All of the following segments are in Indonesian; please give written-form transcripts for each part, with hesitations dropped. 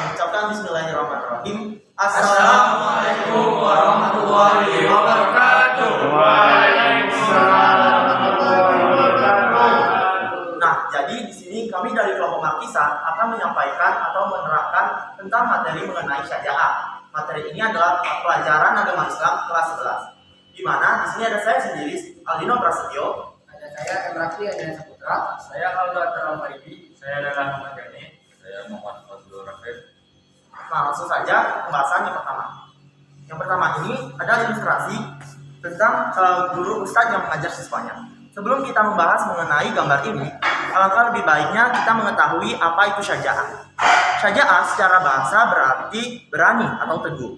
mengucapkan Bismillahirrahmanirrahim. Assalamualaikum warahmatullahi wabarakatuh. Waalaikumsalam warahmatullahi wabarakatuh. Nah, jadi di sini kami dari kelompok Markisan akan menyampaikan atau menerangkan tentang materi mengenai syariah. Materi ini adalah pelajaran agama Islam kelas 11. Di mana di sini ada saya sendiri, Aldino Prasetyo, Ada saya Emrafli Adrian Saputra. Saya Aldo Atal Faribi. Saya adalah Muhammad Gani. Saya Muhammad Fazlul Rafiq. Nah, langsung saja pembahasan yang pertama. Yang pertama ini ada ilustrasi tentang guru ustadz yang mengajar siswanya. Sebelum kita membahas mengenai gambar ini, alangkah lebih baiknya kita mengetahui apa itu syaja'ah. Syaja'ah secara bahasa berarti berani atau teguh.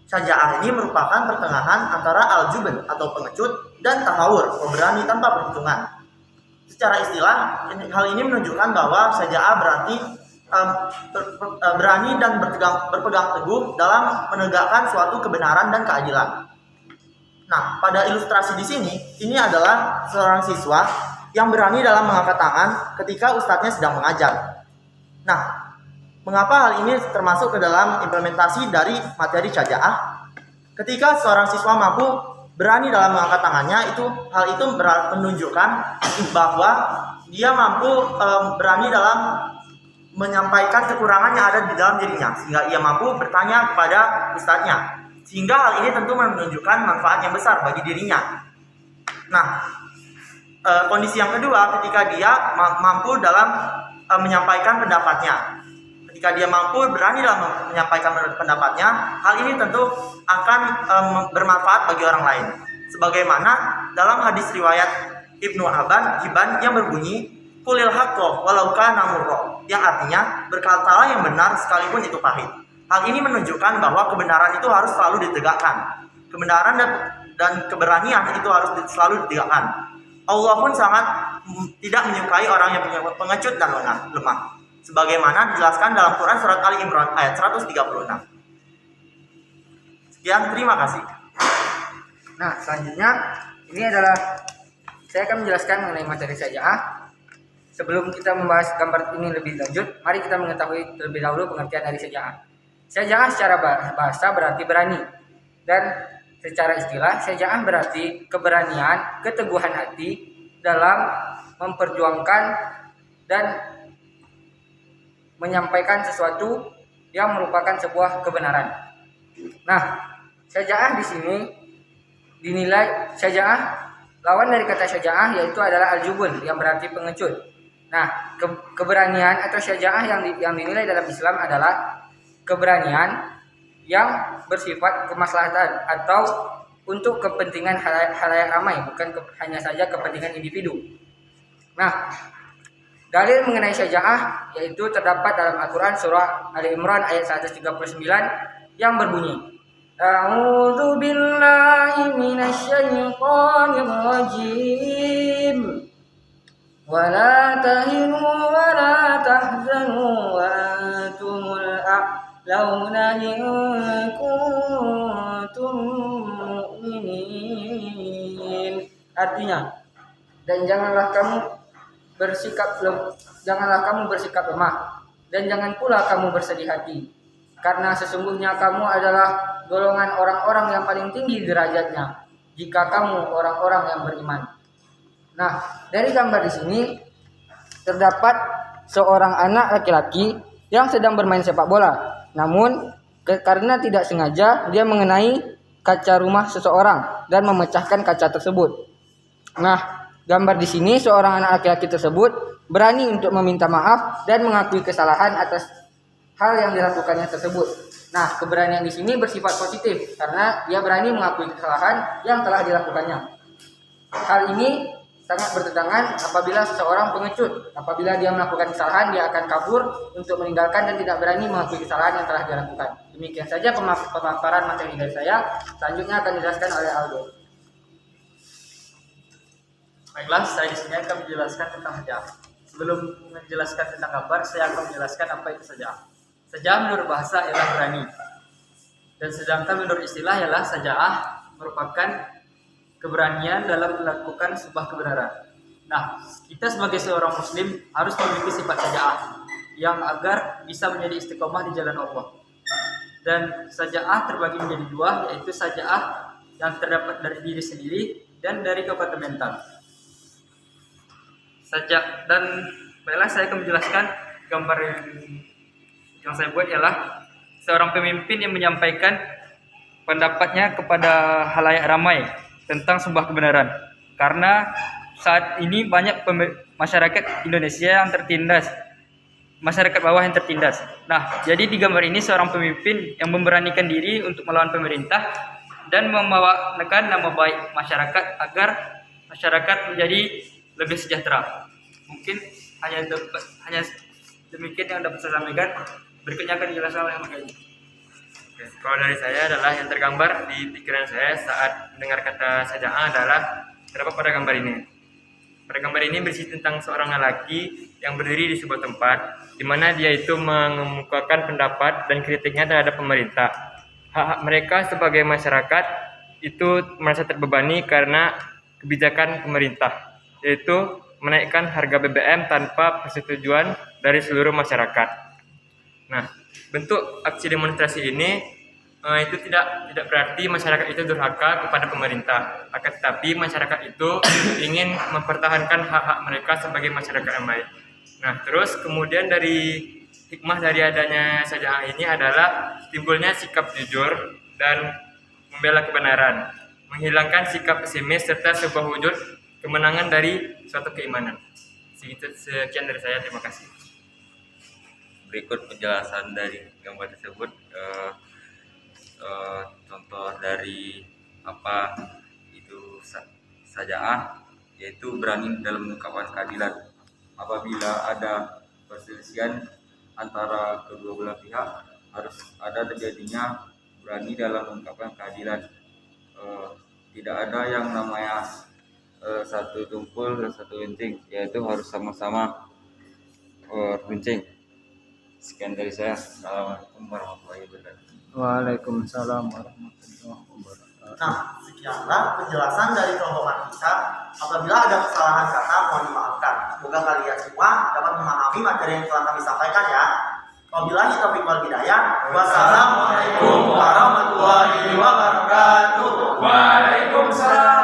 Syaja'ah ini merupakan pertengahan antara al-jubn atau pengecut dan tahawur, pemberani tanpa perhitungan. Secara istilah, hal ini menunjukkan bahwa syaja'ah berarti berani dan berpegang teguh dalam menegakkan suatu kebenaran dan keadilan. Nah, pada ilustrasi di sini, ini adalah seorang siswa yang berani dalam mengangkat tangan ketika ustadznya sedang mengajar. Nah, mengapa hal ini termasuk ke dalam implementasi dari materi syaja'ah? Ketika seorang siswa mampu berani dalam mengangkat tangannya, hal itu menunjukkan bahwa dia mampu berani dalam menyampaikan kekurangan yang ada di dalam dirinya, sehingga ia mampu bertanya kepada ustadznya. Sehingga hal ini tentu menunjukkan manfaat yang besar bagi dirinya. Nah, kondisi yang kedua ketika dia mampu dalam menyampaikan pendapatnya. Ketika dia mampu berani dalam menyampaikan pendapatnya, hal ini tentu akan bermanfaat bagi orang lain. Sebagaimana dalam hadis riwayat Ibnu Hibban yang berbunyi, "Qulil haqqo walau kana murra", yang artinya berkatalah yang benar sekalipun itu pahit. Hal ini menunjukkan bahwa kebenaran itu harus selalu ditegakkan. Kebenaran dan keberanian itu harus selalu ditegakkan. Allah pun sangat tidak menyukai orang yang pengecut dan lemah. Sebagaimana dijelaskan dalam Quran surat Ali Imran ayat 136. Sekian, terima kasih. Nah, selanjutnya ini adalah saya akan menjelaskan mengenai materi syaja'ah. Sebelum kita membahas gambar ini lebih lanjut, mari kita mengetahui terlebih dahulu pengertian dari syaja'ah. Syaja'ah secara bahasa berarti berani, dan secara istilah syaja'ah berarti keberanian, keteguhan hati dalam memperjuangkan dan menyampaikan sesuatu yang merupakan sebuah kebenaran. Nah, syaja'ah di sini dinilai syaja'ah, lawan dari kata syaja'ah yaitu adalah al-jubun yang berarti pengecut. Nah, keberanian atau syaja'ah yang dinilai dalam Islam adalah keberanian yang bersifat kemaslahatan atau untuk kepentingan halayak ramai, bukan hanya saja kepentingan individu. Nah, dalil mengenai syaja'ah yaitu terdapat dalam Al-Quran surah Ali Imran ayat 139 yang berbunyi, "A'udzu billahi minasyaitonir rajim. Wa la tahinu wa la tahzanu wa antumul a'launa in kuntum mu'minin." Artinya, dan janganlah kamu bersikap lemah, dan jangan pula kamu bersedih hati, karena sesungguhnya kamu adalah golongan orang-orang yang paling tinggi derajatnya jika kamu orang-orang yang beriman. Nah, dari gambar di sini terdapat seorang anak laki-laki yang sedang bermain sepak bola. Namun karena tidak sengaja dia mengenai kaca rumah seseorang dan memecahkan kaca tersebut. Nah, gambar di sini seorang anak laki-laki tersebut berani untuk meminta maaf dan mengakui kesalahan atas hal yang dilakukannya tersebut. Nah, keberanian di sini bersifat positif karena dia berani mengakui kesalahan yang telah dilakukannya. Hal ini sangat bertentangan apabila seseorang pengecut. Apabila dia melakukan kesalahan, dia akan kabur untuk meninggalkan dan tidak berani mengakui kesalahan yang telah dia lakukan. Demikian saja pemaparan materi dari saya. Selanjutnya akan dijelaskan oleh Aldo. Baiklah, saya di sini akan menjelaskan tentang syaja'ah. Sebelum menjelaskan tentang gambar, saya akan menjelaskan apa itu syaja'ah. Syaja'ah menurut bahasa ialah berani. Dan sedangkan menurut istilah ialah syaja'ah merupakan keberanian dalam melakukan sebuah kebenaran. Nah, kita sebagai seorang muslim harus memiliki sifat syaja'ah. yang agar bisa menjadi istiqomah di jalan Allah. Dan saja'ah terbagi menjadi dua, yaitu saja'ah yang terdapat dari diri sendiri dan dari kekuatan mental. Dan baiklah, saya akan menjelaskan gambar yang saya buat ialah seorang pemimpin yang menyampaikan pendapatnya kepada halayak ramai tentang sebuah kebenaran. Karena saat ini banyak masyarakat Indonesia yang tertindas, masyarakat bawah yang tertindas. Nah, jadi di gambar ini seorang pemimpin yang memberanikan diri untuk melawan pemerintah dan membawakan nama baik masyarakat agar masyarakat menjadi lebih sejahtera. Mungkin hanya demikian yang dapat saya sampaikan. Berikutnya akan dijelaskan oleh Mas Gaji. Oke, kalau dari saya adalah yang tergambar di pikiran saya saat mendengar kata saja'ah adalah terdapat pada gambar ini. Pada gambar ini berisi tentang seorang lelaki yang berdiri di sebuah tempat di mana dia itu mengemukakan pendapat dan kritiknya terhadap pemerintah. Hak-hak mereka sebagai masyarakat itu merasa terbebani karena kebijakan pemerintah, yaitu menaikkan harga BBM tanpa persetujuan dari seluruh masyarakat. Nah, bentuk aksi demonstrasi ini itu tidak berarti masyarakat itu durhaka kepada pemerintah, akan tetapi masyarakat itu ingin mempertahankan hak-hak mereka sebagai masyarakat yang baik. Nah, terus kemudian dari hikmah dari adanya saja'ah ini adalah timbulnya sikap jujur dan membela kebenaran, menghilangkan sikap pesimis serta sebuah wujud kemenangan dari suatu keimanan. Sekian dari saya, terima kasih. Berikut penjelasan dari gambar tersebut. Contoh dari apa itu saja'ah, yaitu berani dalam mengungkapkan keadilan. Apabila ada perselisihan antara kedua belah pihak, harus ada terjadinya berani dalam mengungkapkan keadilan. Tidak ada yang namanya satu tumpul dan satu runcing, yaitu harus sama-sama runcing. Sekian dari saya. Assalamualaikum warahmatullahi wabarakatuh. Waalaikumsalam warahmatullahi wabarakatuh. Nah, sekianlah penjelasan dari kelompok kita. Apabila ada kesalahan kata, mohon dimaafkan. Semoga kalian semua dapat memahami materi yang telah kami sampaikan ya. Wabillahi taufiq wal hidayah. Wassalamualaikum warahmatullahi wabarakatuh. Waalaikumsalam.